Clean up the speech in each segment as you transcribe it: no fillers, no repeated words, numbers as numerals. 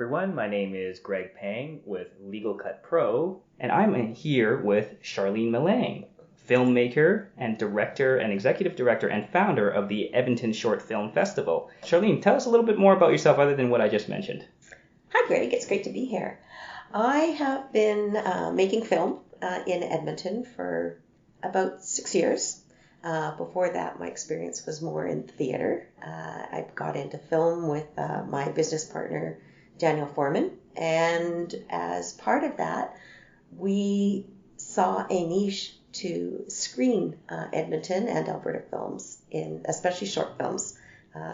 everyone. My name is Greg Pang with Legal Cut Pro, and I'm here with Sharlene Millang, filmmaker and director and executive director and founder of the Edmonton Short Film Festival. Sharlene, tell us a little bit more about yourself other than what I just mentioned. Hi, Greg. It's great to be here. I have been making film in Edmonton for about 6 years. Before that, my experience was more in theater. I got into film with my business partner, Daniel Foreman. And as part of that, we saw a niche to screen Edmonton and Alberta films, especially short films.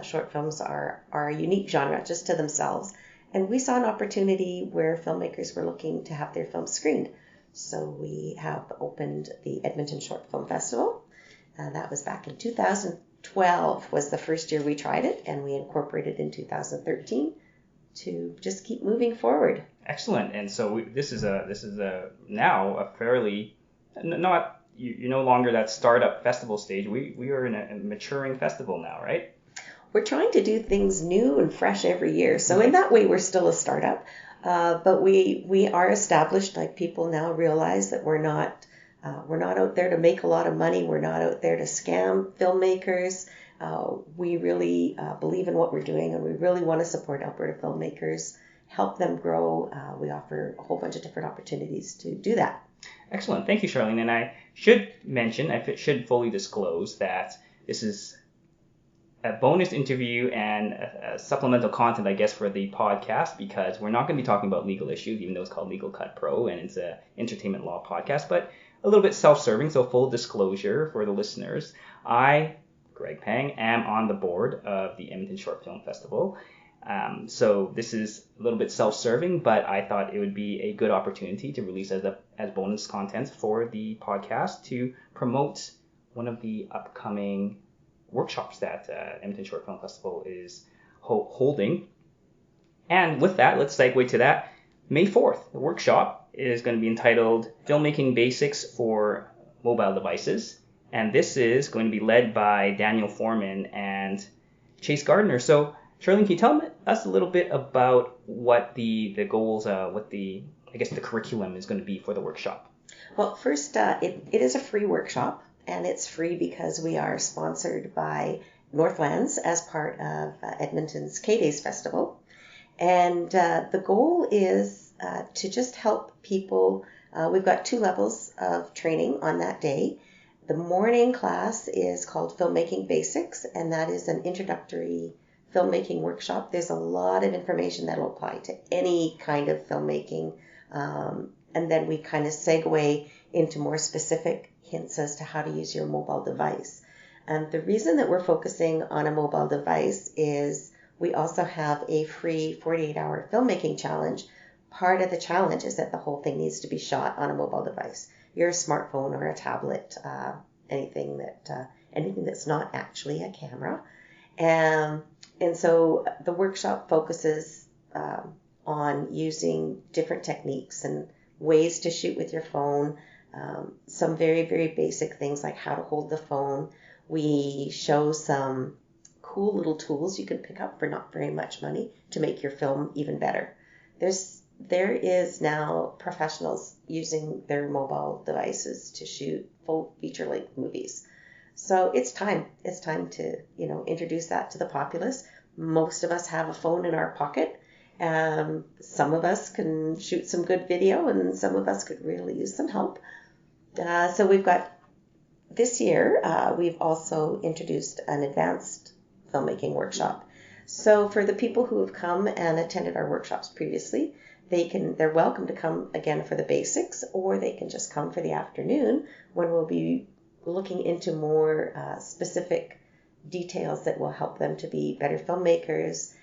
Short films are a unique genre just to themselves. And we saw an opportunity where filmmakers were looking to have their films screened. So we have opened the Edmonton Short Film Festival. That was back in 2012 was the first year we tried it, and we incorporated in 2013 to just keep moving forward. Excellent. And so this is now a fairly not you're no longer that startup festival stage. We are in a maturing festival now, right? We're trying to do things new and fresh every year. So in that way, we're still a startup, but we are established. Like, people now realize that we're not out there to make a lot of money. We're not out there to scam filmmakers. We really believe in what we're doing, and we really want to support Alberta filmmakers, help them grow. We offer a whole bunch of different opportunities to do that. Excellent. Thank you, Sharlene. And I should mention, I should fully disclose that this is a bonus interview and a supplemental content, I guess, for the podcast, because we're not going to be talking about legal issues, even though it's called Legal Cut Pro and it's an entertainment law podcast, but a little bit self-serving, so full disclosure for the listeners. I, Greg Pang, am on the board of the Edmonton Short Film Festival. So this is a little bit self-serving, but I thought it would be a good opportunity to release as bonus content for the podcast to promote one of the upcoming workshops that Edmonton Short Film Festival is holding. And with that, let's segue to that. May 4th, the workshop is going to be entitled Filmmaking Basics for Mobile Devices. And this is going to be led by Daniel Foreman and Chase Gardner. So, Sharlene, can you tell us a little bit about what the goals, what the curriculum is going to be for the workshop? Well, first, it is a free workshop, and it's free because we are sponsored by Northlands as part of Edmonton's K-Days Festival. And the goal is to just help people. We've got 2 levels of training on that day. The morning class is called Filmmaking Basics, and that is an introductory filmmaking workshop. There's a lot of information that will apply to any kind of filmmaking. And then we kind of segue into more specific hints as to how to use your mobile device. And the reason that we're focusing on a mobile device is we also have a free 48-hour filmmaking challenge. Part of the challenge is that the whole thing needs to be shot on a mobile device. Your smartphone or a tablet, anything that's not actually a camera. And so the workshop focuses on using different techniques and ways to shoot with your phone, some very, very basic things like how to hold the phone. We show some cool little tools you can pick up for not very much money to make your film even better. There is now professionals using their mobile devices to shoot full feature-length movies. So it's time to, introduce that to the populace. Most of us have a phone in our pocket. Some of us can shoot some good video, and some of us could really use some help. So we've got this year, we've also introduced an advanced filmmaking workshop. So for the people who have come and attended our workshops previously, they're welcome to come again for the basics, or they can just come for the afternoon when we'll be looking into more specific details that will help them to be better filmmakers.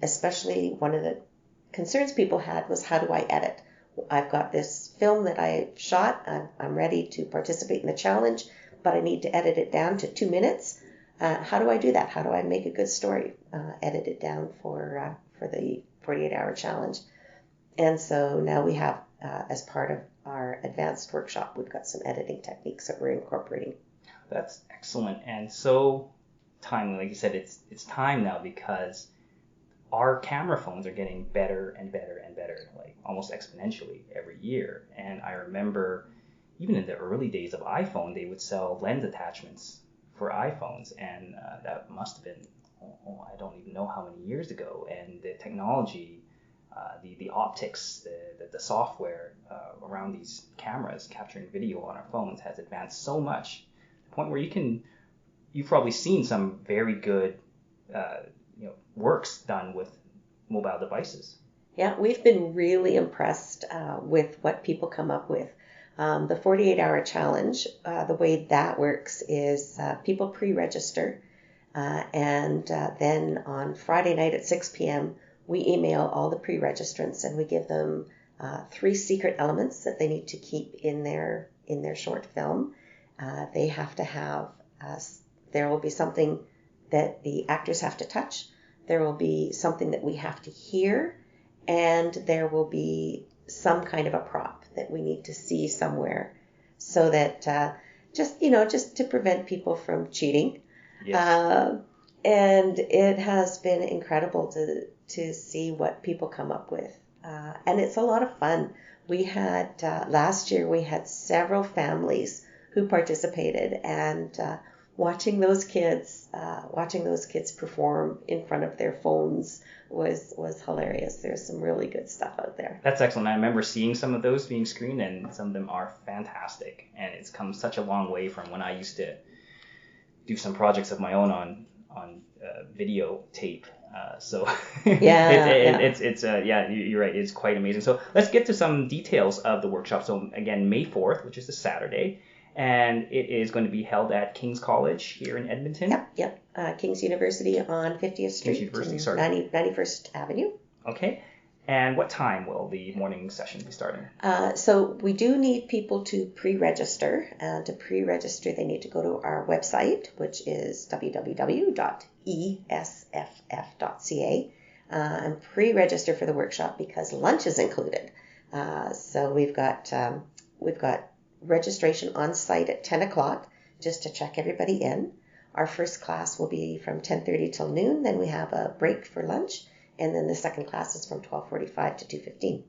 Especially one of the concerns people had was, how do I edit? I've got this film that I shot. I'm ready to participate in the challenge, but I need to edit it down to 2 minutes. How do I do that? How do I make a good story? Edit it down for the 48-hour challenge. And so now we have, as part of our advanced workshop, we've got some editing techniques that we're incorporating. That's excellent. And so timely, like you said, it's time now, because our camera phones are getting better and better and better, like almost exponentially every year. And I remember even in the early days of iPhone, they would sell lens attachments for iPhones, and that must have been, I don't even know how many years ago. And the technology, the optics, the software around these cameras capturing video on our phones has advanced so much, to the point where you've probably seen some very good works done with mobile devices. Yeah, we've been really impressed with what people come up with. The 48-hour challenge, the way that works is people pre-register, and then on Friday night at 6 p.m., we email all the pre-registrants, and we give them 3 secret elements that they need to keep in their short film. They have to have, there will be something that the actors have to touch, there will be something that we have to hear, and there will be some kind of a prop that we need to see somewhere, so that just to prevent people from cheating. Yes. And it has been incredible to see what people come up with, and it's a lot of fun. We had last year we had several families who participated, and watching those kids perform in front of their phones was hilarious. There's some really good stuff out there. That's excellent. I remember seeing some of those being screened, and some of them are fantastic. And it's come such a long way from when I used to do some projects of my own on video tape. So you're right. It's quite amazing. So let's get to some details of the workshop. So again, May 4th, which is a Saturday, and it is going to be held at King's College here in Edmonton. Yep. King's University on 50th Street, University, 91st Avenue. Okay. And what time will the morning session be starting? So we do need people to pre-register. To pre-register, they need to go to our website, which is www.esff.ca, and pre-register for the workshop, because lunch is included. So we've got registration on site at 10 o'clock just to check everybody in. Our first class will be from 10:30 till noon. Then we have a break for lunch. And then the second class is from 12:45 to 2:15.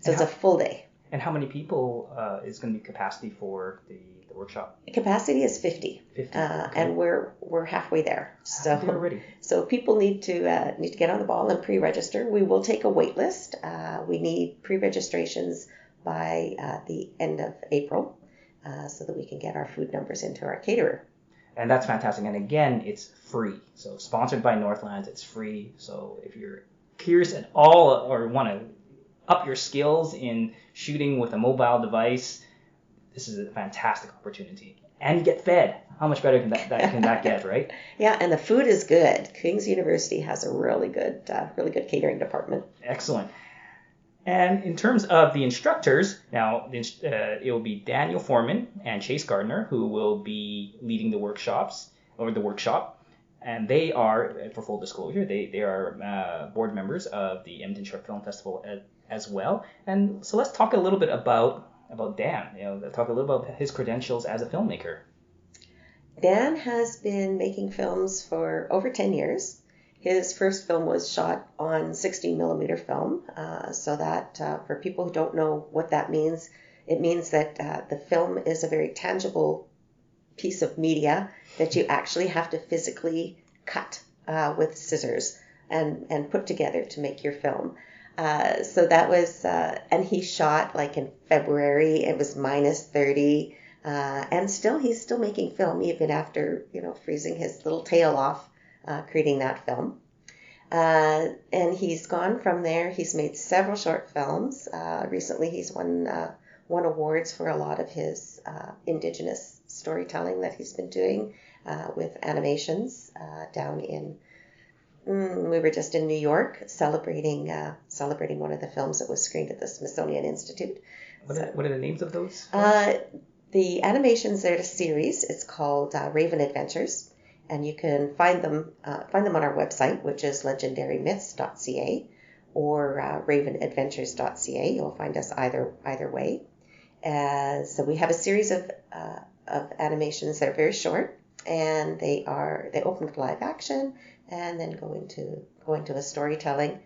So it's a full day. And how many people is going to be capacity for the workshop? The capacity is 50. 50. And we're halfway there. So already. So people need to get on the ball and pre-register. We will take a wait list. We need pre-registrations by the end of April, so that we can get our food numbers into our caterer. And that's fantastic. And again, it's free. So sponsored by Northlands, it's free. So if you're curious at all or want to up your skills in shooting with a mobile device, this is a fantastic opportunity. And you get fed. How much better can that get, right? Yeah, and the food is good. King's University has a really good catering department. Excellent. And in terms of the instructors, now it will be Daniel Foreman and Chase Gardner who will be leading the workshop. And they are, for full disclosure, they are board members of the Edmonton Short Film Festival as well. And so let's talk a little bit about Dan. Talk a little about his credentials as a filmmaker. Dan has been making films for over 10 years. His first film was shot on 16 millimeter film, so that for people who don't know what that means, it means that the film is a very tangible piece of media that you actually have to physically cut with scissors and put together to make your film. So that was, and he shot like in February. It was minus 30, and he's still making film even after freezing his little tail off. Creating that film. And he's gone from there. He's made several short films. Recently he's won awards for a lot of his Indigenous storytelling that he's been doing with animations down in, we were just in New York celebrating one of the films that was screened at the Smithsonian Institute. What are the names of those? The animations, they're a series. It's called Raven Adventures. And you can find them on our website, which is legendarymyths.ca or ravenadventures.ca. You'll find us either way. So we have a series of animations that are very short, and they open with live action and then go into going to a storytelling.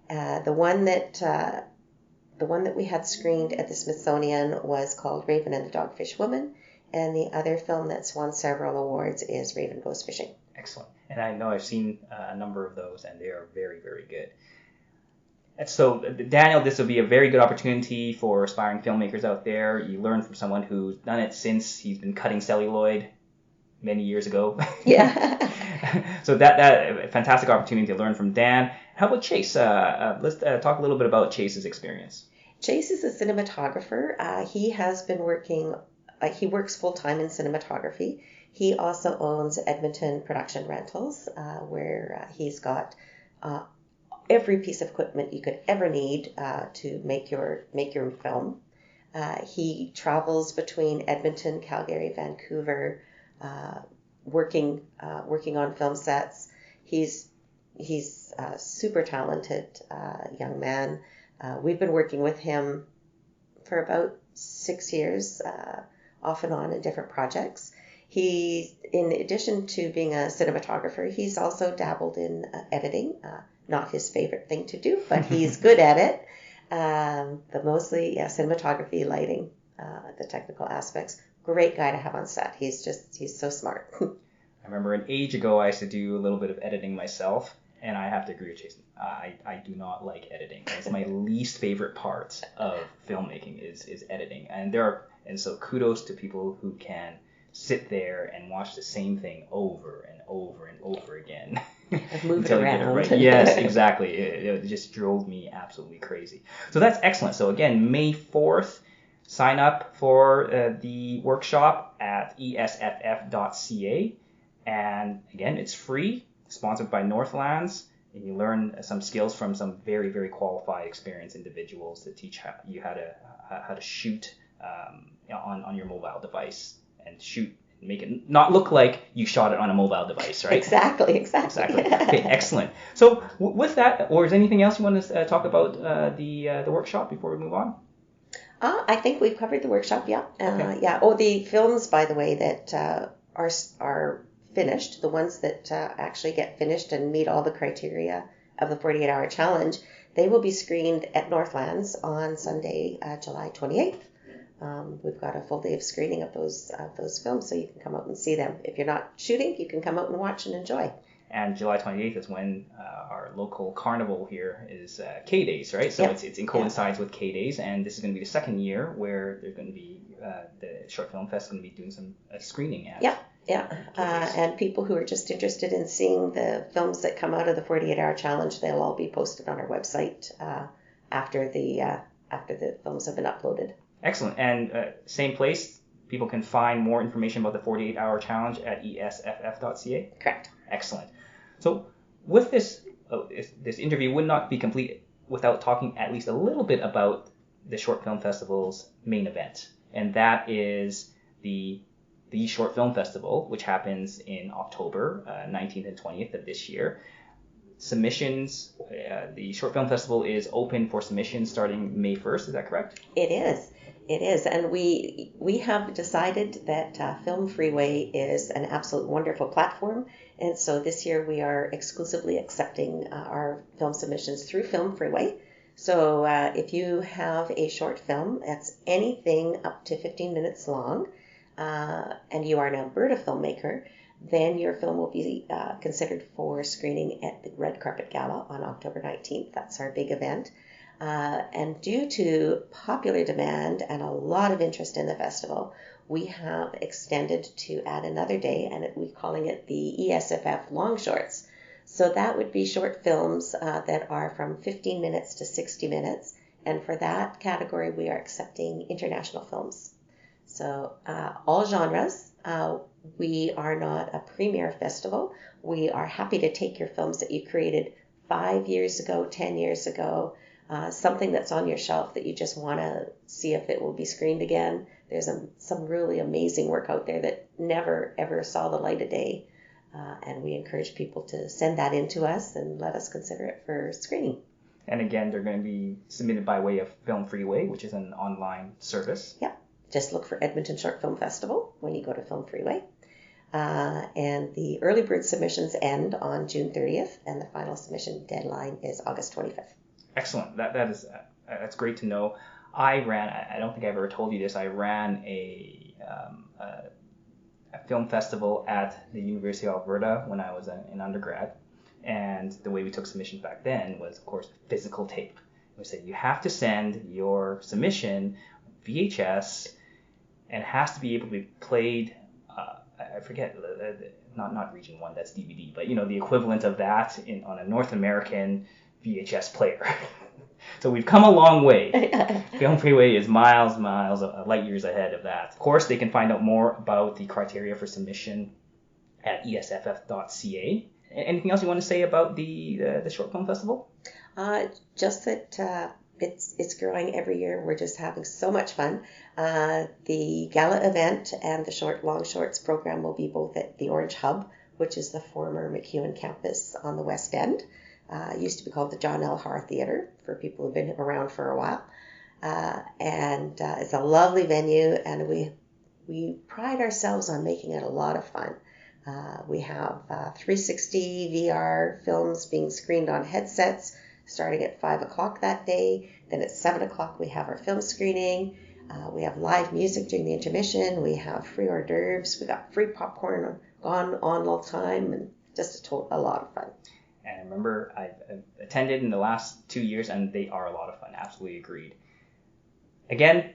The one that we had screened at the Smithsonian was called Raven and the Dogfish Woman, and the other film that's won several awards is Raven Goes Fishing. Excellent. And I know I've seen a number of those, and they are very, very good. And so, Daniel, this will be a very good opportunity for aspiring filmmakers out there. You learn from someone who's done it since he's been cutting celluloid many years ago. Yeah. So that fantastic opportunity to learn from Dan. How about Chase? Let's talk a little bit about Chase's experience. Chase is a cinematographer. He has been working, he works full-time in cinematography. He also owns Edmonton Production Rentals, where he's got every piece of equipment you could ever need to make your film. He travels between Edmonton, Calgary, Vancouver, working on film sets. He's a super talented young man. We've been working with him for about 6 years, off and on in different projects. He, in addition to being a cinematographer, he's also dabbled in editing. Not his favorite thing to do, but he's good at it. But mostly, cinematography, lighting, the technical aspects. Great guy to have on set. He's so smart. I remember an age ago I used to do a little bit of editing myself, and I have to agree with Jason. I do not like editing. It's my least favorite part of filmmaking is editing. And so kudos to people who can sit there and watch the same thing over and over and over again. Move it around. Right. Yes, exactly. It just drove me absolutely crazy. So that's excellent. So again, May 4th, sign up for the workshop at ESFF.ca. And again, it's free, sponsored by Northlands. And you learn some skills from some very, very qualified, experienced individuals that teach you how to shoot on your mobile device and make it not look like you shot it on a mobile device, right? Exactly. Okay, excellent. So with that, or is there anything else you want to talk about the workshop before we move on? I think we've covered the workshop, yeah. Okay. Yeah. Oh, the films, by the way, that are finished, the ones that actually get finished and meet all the criteria of the 48-hour challenge, they will be screened at Northlands on Sunday, July 28th. We've got a full day of screening of those films, so you can come out and see them. If you're not shooting, you can come out and watch and enjoy. And July 28th is when our local carnival here is K-Days, right? So it coincides with K-Days, and this is going to be the second year where there's going to be the Short Film Fest going to be doing some screening at. And people who are just interested in seeing the films that come out of the 48-hour challenge, they'll all be posted on our website after the films have been uploaded. Excellent. And same place, people can find more information about the 48-hour challenge at ESFF.ca? Correct. Excellent. So with this interview would not be complete without talking at least a little bit about the Short Film Festival's main event. And that is the Short Film Festival, which happens in October 19th and 20th of this year. Submissions, the Short Film Festival is open for submissions starting May 1st. Is that correct? It is. And we have decided that Film Freeway is an absolute wonderful platform. And so this year we are exclusively accepting our film submissions through Film Freeway. So if you have a short film that's anything up to 15 minutes long, and you are an Alberta filmmaker, then your film will be considered for screening at the Red Carpet Gala on October 19th. That's our big event. And due to popular demand and a lot of interest in the festival, we have extended to add another day, and we're calling it the ESFF Long Shorts. So that would be short films that are from 15 minutes to 60 minutes. And for that category, we are accepting international films. So all genres. We are not a premier festival. We are happy to take your films that you created 5 years ago, 10 years ago, something that's on your shelf that you just want to see if it will be screened again. There's some really amazing work out there that never, ever saw the light of day. And we encourage people to send that in to us and let us consider it for screening. And again, they're going to be submitted by way of Film Freeway, which is an online service. Yep. Just look for Edmonton Short Film Festival when you go to Film Freeway. And the early bird submissions end on June 30th, and the final submission deadline is August 25th. Excellent. That's great to know. I don't think I've ever told you this, I ran a film festival at the University of Alberta when I was in undergrad. And the way we took submissions back then was, of course, physical tape. We said you have to send your submission VHS, and it has to be able to be played. I forget, not Region 1, that's DVD, but the equivalent of that on a North American VHS player. So we've come a long way. Film Freeway is miles, light years ahead of that. Of course, they can find out more about the criteria for submission at ESFF.ca. Anything else you want to say about the Short Film Festival? Just that it's growing every year. We're just having so much fun. The gala event and the long shorts program will be both at the Orange Hub, which is the former MacEwan campus on the West End. It used to be called the John L. Haar Theatre for people who've been around for a while. And it's a lovely venue, and we pride ourselves on making it a lot of fun. We have 360 VR films being screened on headsets starting at 5 o'clock that day. Then at 7 o'clock we have our film screening. We have live music during the intermission. We have free hors d'oeuvres. We got free popcorn on all the time, and just a lot of fun. And I remember I've attended in the last 2 years, and they are a lot of fun. Absolutely agreed. Again,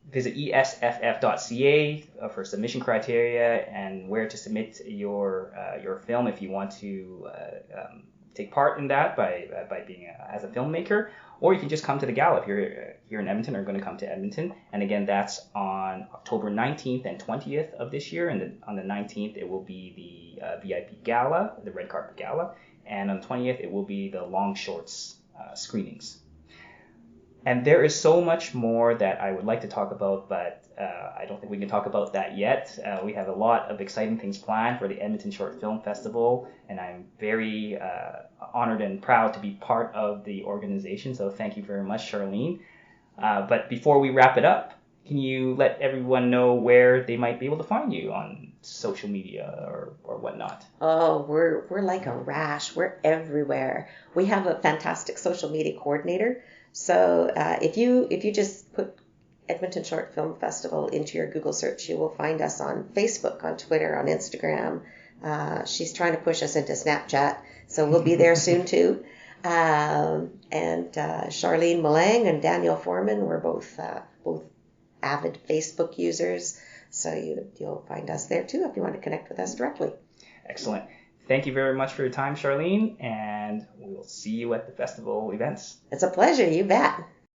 visit esff.ca for submission criteria and where to submit your film if you want to take part in that by being as a filmmaker, or you can just come to the gala if you're here in Edmonton or going to come to Edmonton. And again, that's on October 19th and 20th of this year, and on the 19th it will be the VIP gala, the red carpet gala, and on the 20th it will be the long shorts screenings. And there is so much more that I would like to talk about, but I don't think we can talk about that yet. We have a lot of exciting things planned for the Edmonton Short Film Festival, and I'm very honored and proud to be part of the organization. So thank you very much, Sharlene. But before we wrap it up, can you let everyone know where they might be able to find you on social media or whatnot? Oh, we're like a rash. We're everywhere. We have a fantastic social media coordinator. So if you just put Edmonton Short Film Festival into your Google search, you will find us on Facebook, on Twitter, on Instagram. She's trying to push us into Snapchat, so we'll be there soon too. And Sharlene Millang and Daniel Foreman, we're both avid Facebook users, so you'll find us there too if you want to connect with us directly. Excellent. Thank you very much for your time, Sharlene, and we'll see you at the festival events. It's a pleasure, you bet.